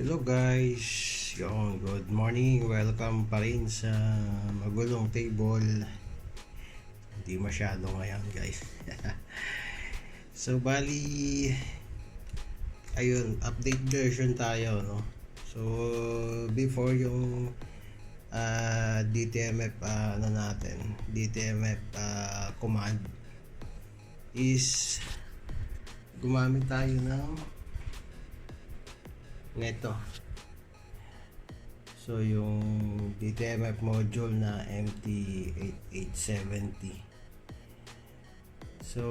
Hello guys, good morning, welcome pa rin sa magulong table. Hindi masyado ngayon guys. So bali, ayun, update version tayo, no? So before yung DTMF DTMF command is gumamit tayo ng neto. So yung DTMF module na MT8870. So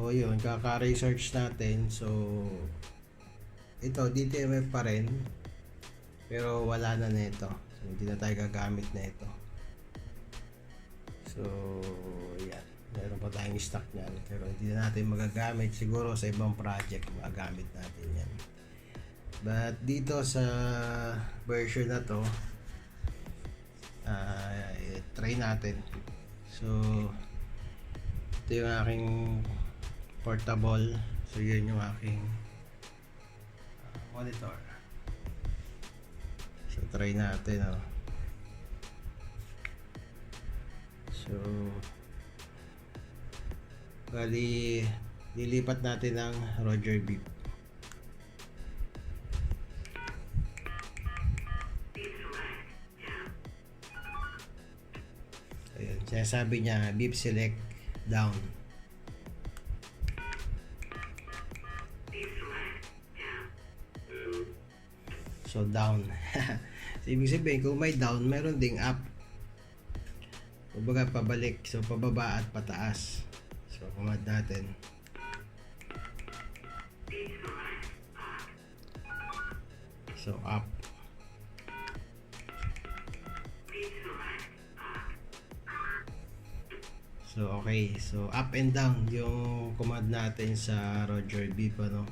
ayun, kaka-research natin. So ito DTMF pa rin, pero wala na neto. So hindi na tayo gagamit neto. So yan, meron pa tayong stock niyan, pero hindi na natin magagamit. Siguro sa ibang project magagamit natin yan. But dito sa version na to, try natin. So ito yung aking portable. So yun yung aking monitor. So try natin, oh. So bali lilipat natin ng Roger Beep. Ayan, sinasabi niya beep select down. So down. So ibig sabihin kung may down, meron ding up. Kumbaga pabalik. So pababa at pataas. So command natin. So up. So okay, so up and down yung command natin sa Roger Beep, ano.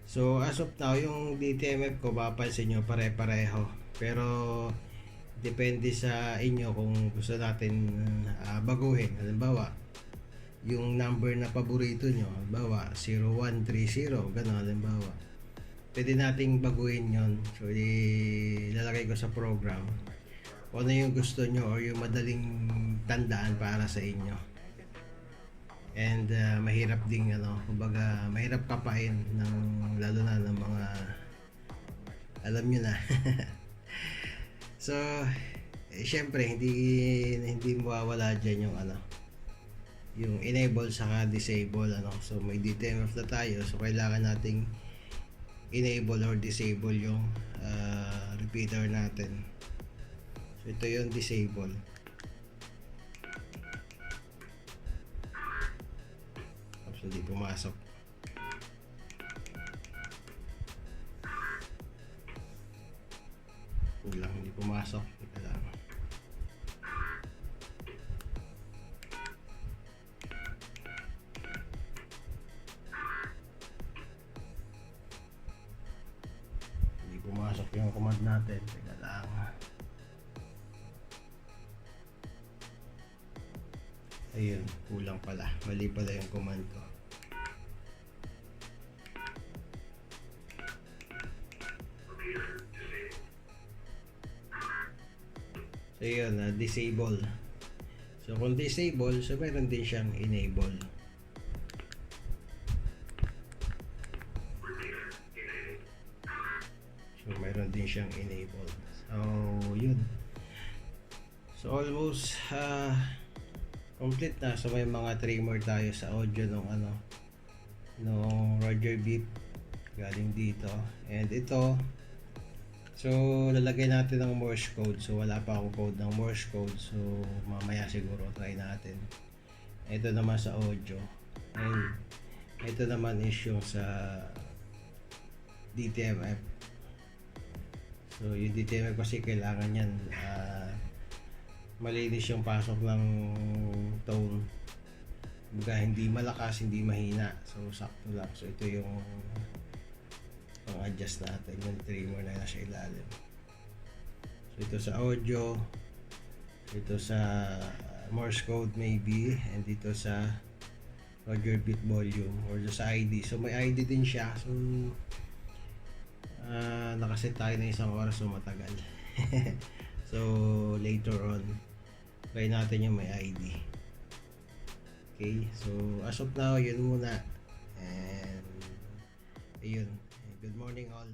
So as of now, yung DTMF ko mapapansin nyo pare-pareho, pero depende sa inyo kung gusto natin baguhin. Halimbawa, yung number na paborito nyo, halimbawa 0130, gano'n halimbawa, pwede nating baguhin yon. So ilalagay ko sa program kung ano yung gusto nyo or yung madaling tandaan para sa inyo. And mahirap ding kumbaga mahirap kapain ng lalo na ng mga alam nyo na. So syempre hindi mawawala dyan yung yung enable saka disable, so may DTMF na tayo, so kailangan nating enable or disable yung repeater natin. So ito yung disable. Tapos hindi pumasok. Hindi pumasok. Ito lang. Hindi pumasok yung command natin. Teka lang. Ayun, kulang pala. Mali pala yung command ko. So yun, disable. So kung disable, so meron din siyang enable. So meron din siyang enable. So yun. So almost complete na. So may mga trimmer tayo sa audio nung Roger Beep galing dito. And ito, so lalagay natin ng Morse code. So wala pa akong code ng Morse code, so mamaya siguro try natin. Ito naman sa audio, and ito naman is yung sa DTMF. So yung DTMF kasi kailangan yan malinis yung pasok ng tone, baga hindi malakas, hindi mahina, so sakto lang. So ito yung pang-adjust natin, yung trimmer na nasa ilalim. So ito sa audio, ito sa Morse code maybe, and dito sa Roger Beep volume or sa ID. So may ID din siya, so kasi tayo ng isang oras so matagal. So later on, try natin yung may ID. Okay, so as of now, yun muna. And ayun, good morning all.